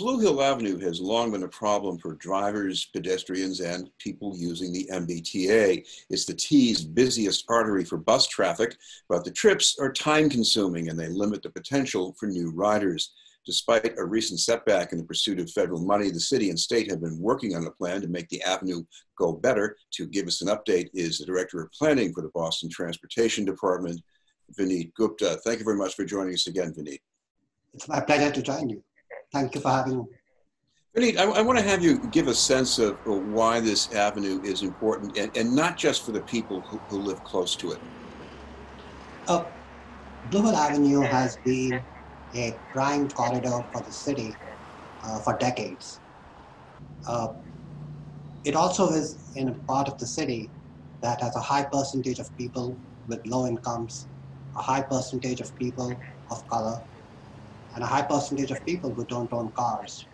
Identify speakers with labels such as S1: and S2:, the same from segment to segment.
S1: Blue Hill Avenue has long been a problem for drivers, pedestrians, and people using the MBTA. It's the T's busiest artery for bus traffic, but the trips are time-consuming and they limit the potential for new riders. Despite a recent setback in the pursuit of federal money, the city and state have been working on a plan to make the avenue go better. To give us an update is the Director of Planning for the Boston Transportation Department, Vineet Gupta. Thank you very much for joining us again, Vineet.
S2: It's my pleasure to join you. Thank you for having me.
S1: Vineet, I want to have you give a sense of why this avenue is important, and not just for the people who live close to it.
S2: Blue Hill Avenue has been a prime corridor for the city for decades. It also is in a part of the city that has a high percentage of people with low incomes, a high percentage of people of color, and a high percentage of people who don't own cars.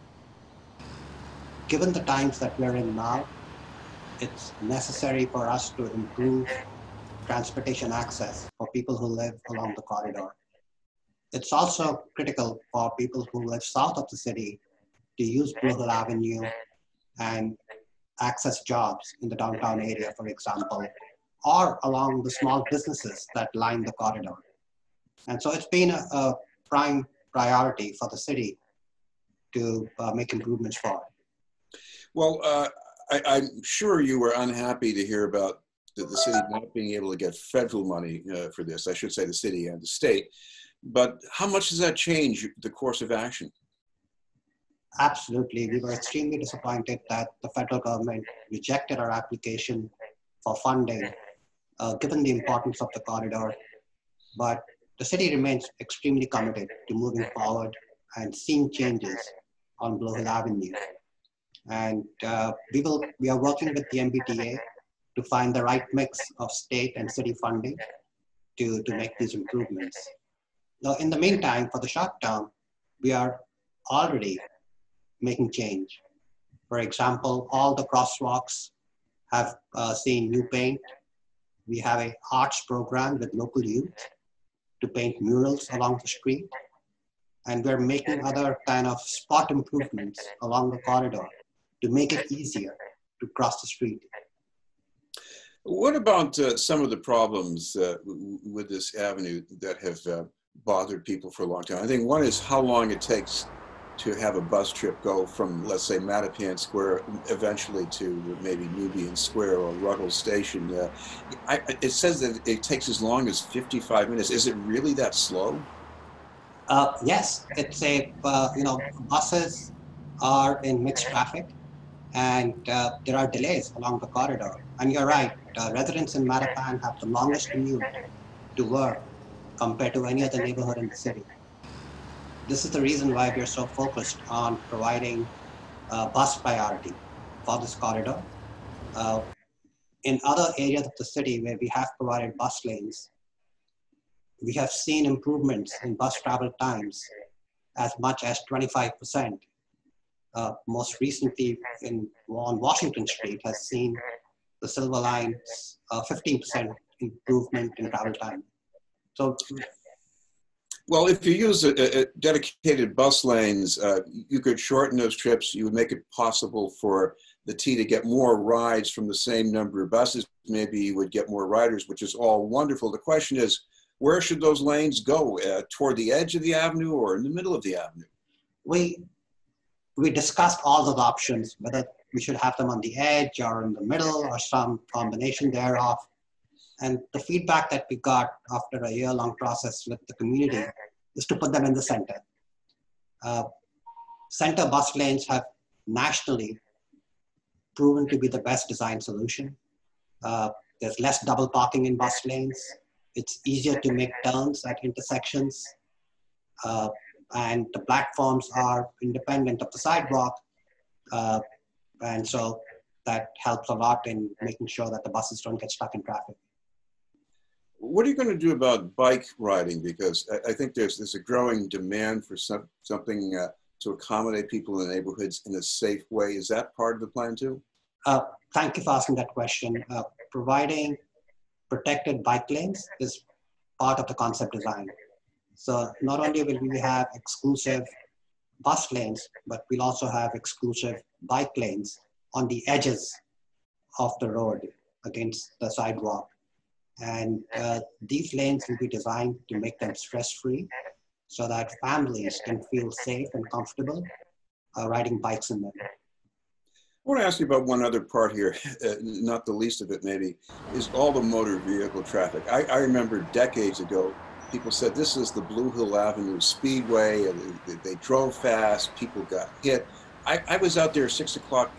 S2: Given the times that we're in now, it's necessary for us to improve transportation access for people who live along the corridor. It's also critical for people who live south of the city to use Blue Hill Avenue and access jobs in the downtown area, for example, or along the small businesses that line the corridor. And so it's been a prime priority for the city to make improvements for.
S1: Well, I'm sure you were unhappy to hear about the city not being able to get federal money for this. I should say the city and the state. But how much does that change the course of action?
S2: Absolutely. We were extremely disappointed that the federal government rejected our application for funding, given the importance of the corridor. But the city remains extremely committed to moving forward and seeing changes on Blue Hill Avenue. And we are working with the MBTA to find the right mix of state and city funding to make these improvements. Now, in the meantime, for the short term, we are already making change. For example, all the crosswalks have seen new paint. We have an arts program with local youth to paint murals along the street. And we're making other kind of spot improvements along the corridor to make it easier to cross the street.
S1: What about some of the problems with this avenue that have bothered people for a long time? I think one is how long it takes to have a bus trip go from, let's say, Mattapan Square eventually to maybe Nubian Square or Ruggles Station. It says that it takes as long as 55 minutes. Is it really that slow?
S2: Yes, it's buses are in mixed traffic and there are delays along the corridor. And you're right, residents in Mattapan have the longest commute to work compared to any other neighborhood in the city. This is the reason why we're so focused on providing bus priority for this corridor. In other areas of the city where we have provided bus lanes, we have seen improvements in bus travel times as much as 25%. Most recently on Washington Street has seen the Silver Line's 15% improvement in travel time. So,
S1: well, if you use a dedicated bus lanes, you could shorten those trips. You would make it possible for the T to get more rides from the same number of buses. Maybe you would get more riders, which is all wonderful. The question is, where should those lanes go? Toward the edge of the avenue or in the middle of the avenue?
S2: We discussed all those options, whether we should have them on the edge or in the middle or some combination thereof. And the feedback that we got after a year-long process with the community is to put them in the center. Center bus lanes have nationally proven to be the best design solution. There's less double parking in bus lanes. It's easier to make turns at intersections. And the platforms are independent of the sidewalk. And so that helps a lot in making sure that the buses don't get stuck in traffic.
S1: What are you going to do about bike riding? Because I think there's a growing demand for something to accommodate people in the neighborhoods in a safe way. Is that part of the plan too?
S2: Thank you for asking that question. Providing protected bike lanes is part of the concept design. So not only will we have exclusive bus lanes, but we'll also have exclusive bike lanes on the edges of the road against the sidewalk. And these lanes will be designed to make them stress-free so that families can feel safe and comfortable riding bikes in them.
S1: I want to ask you about one other part here, not the least of it maybe, is all the motor vehicle traffic. I remember decades ago, people said this is the Blue Hill Avenue Speedway. They drove fast, people got hit. I was out there 6 o'clock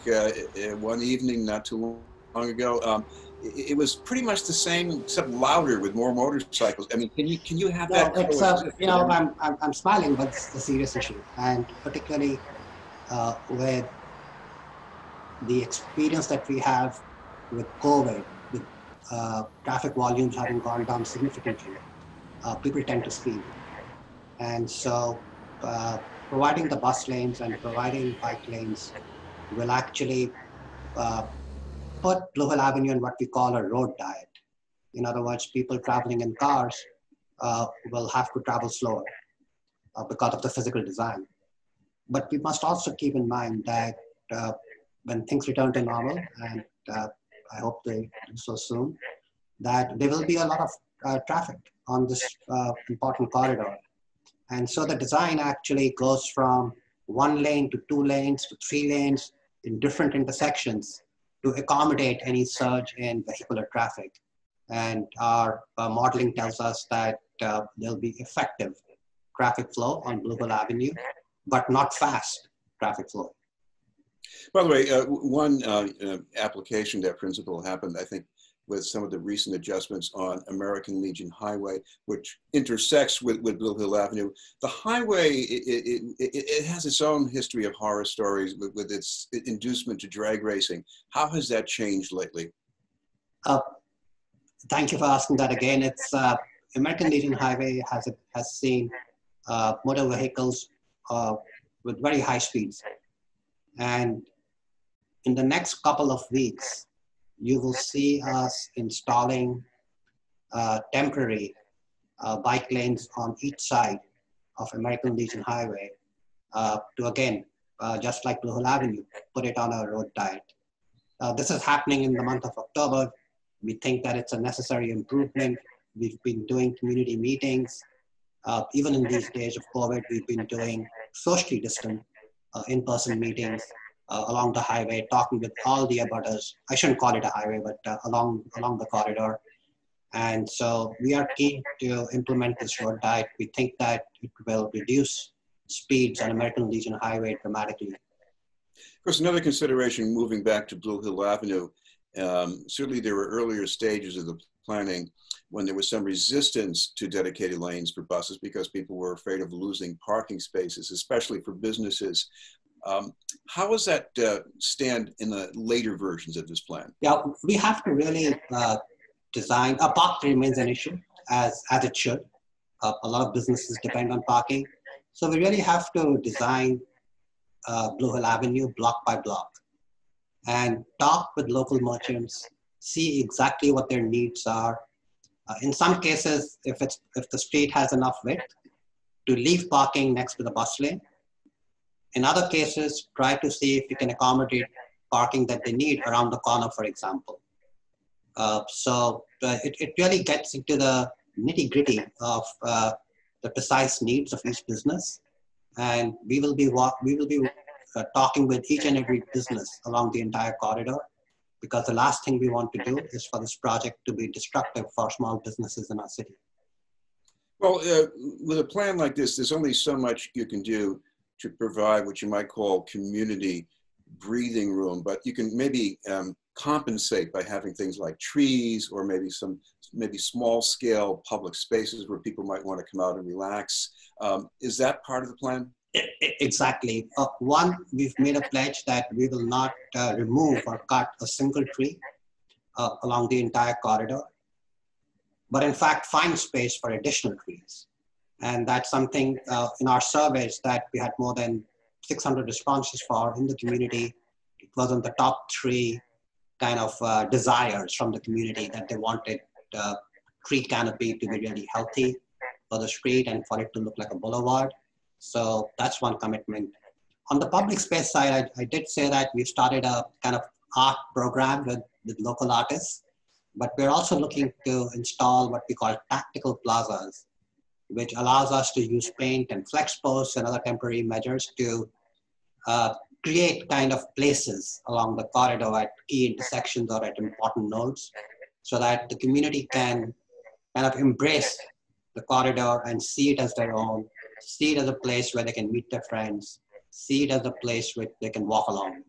S1: one evening not too long ago. It was pretty much the same, except louder with more motorcycles. I mean, can you have that?
S2: It's I'm smiling, but it's a serious issue, and particularly with the experience that we have with COVID, with traffic volumes having gone down significantly, people tend to speed. And so providing the bus lanes and providing bike lanes will actually put Blue Hill Avenue in what we call a road diet. In other words, people traveling in cars will have to travel slower because of the physical design. But we must also keep in mind that when things return to normal, and I hope they do so soon, that there will be a lot of traffic on this important corridor. And so the design actually goes from 1 lane to 2 lanes to 3 lanes in different intersections to accommodate any surge in vehicular traffic. And our modeling tells us that there'll be effective traffic flow on Blue Hill Avenue, but not fast traffic flow.
S1: By the way, one application that principle happened, I think, with some of the recent adjustments on American Legion Highway, which intersects with Blue Hill Avenue. The highway, it has its own history of horror stories with its inducement to drag racing. How has that changed lately?
S2: Thank you for asking that again. It's American Legion Highway has seen motor vehicles with very high speeds. And in the next couple of weeks, you will see us installing temporary bike lanes on each side of American Legion Highway to, again, just like Blue Hill Avenue, put it on a road diet. This is happening in the month of October. We think that it's a necessary improvement. We've been doing community meetings. Even in these days of COVID, we've been doing socially distant in-person meetings along the highway, talking with all the abutters. I shouldn't call it a highway, but along the corridor. And so we are keen to implement this road diet. We think that it will reduce speeds on American Legion Highway dramatically.
S1: Of course, another consideration moving back to Blue Hill Avenue, certainly there were earlier stages of the planning when there was some resistance to dedicated lanes for buses because people were afraid of losing parking spaces, especially for businesses. How does that stand in the later versions of this plan?
S2: Yeah, we have to really design. Parking remains an issue, as it should. A lot of businesses depend on parking. So we really have to design Blue Hill Avenue block by block and talk with local merchants, see exactly what their needs are. In some cases, if the street has enough width, to leave parking next to the bus lane. In other cases, try to see if you can accommodate parking that they need around the corner, for example. So it really gets into the nitty-gritty of the precise needs of each business, and we will be talking with each and every business along the entire corridor, because the last thing we want to do is for this project to be destructive for small businesses in our city.
S1: Well, with a plan like this, there's only so much you can do to provide what you might call community breathing room, but you can maybe compensate by having things like trees or maybe small scale public spaces where people might want to come out and relax. Is that part of the plan?
S2: Exactly. One, we've made a pledge that we will not remove or cut a single tree along the entire corridor, but in fact find space for additional trees. And that's something in our surveys that we had more than 600 responses for in the community. It was on the top 3 kind of desires from the community, that they wanted tree canopy to be really healthy for the street and for it to look like a boulevard. So that's one commitment. On the public space side, I did say that we started a kind of art program with local artists, but we're also looking to install what we call tactical plazas, which allows us to use paint and flex posts and other temporary measures to create kind of places along the corridor at key intersections or at important nodes so that the community can kind of embrace the corridor and see it as their own, see it as a place where they can meet their friends, see it as a place where they can walk along.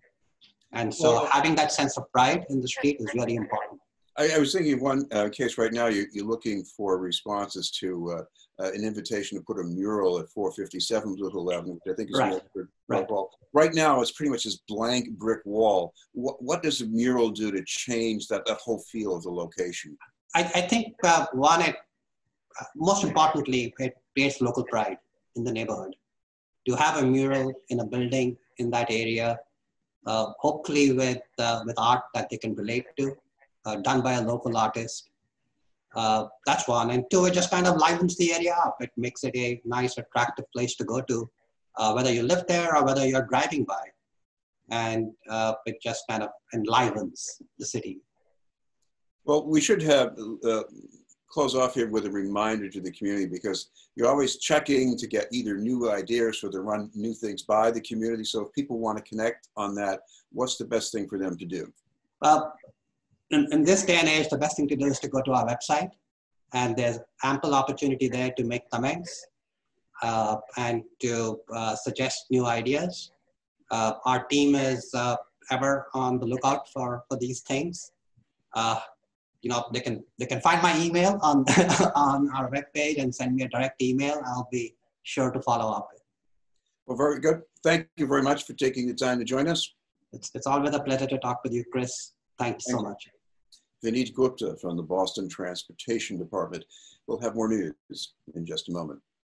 S2: And so having that sense of pride in the street is really important.
S1: I was thinking of one case right now, you're looking for responses to an invitation to put a mural at 457 Little Avenue, which I think is right. Right now, it's pretty much this blank brick wall. What does a mural do to change that whole feel of the location?
S2: I think most importantly, it creates local pride in the neighborhood. To have a mural in a building in that area, hopefully with art that they can relate to, done by a local artist. That's one. And two, it just kind of livens the area up. It makes it a nice, attractive place to go to, whether you live there or whether you're driving by. And it just kind of enlivens the city.
S1: Well, we should have close off here with a reminder to the community, because you're always checking to get either new ideas or to run new things by the community. So if people want to connect on that, what's the best thing for them to do?
S2: In this day and age, the best thing to do is to go to our website, and there's ample opportunity there to make comments and to suggest new ideas. Our team is ever on the lookout for these things. They can find my email on on our webpage and send me a direct email. I'll be sure to follow up.
S1: Well, very good. Thank you very much for taking the time to join us.
S2: It's always a pleasure to talk with you, Chris. Thank you so much.
S1: Vineet Gupta from the Boston Transportation Department. We'll have more news in just a moment.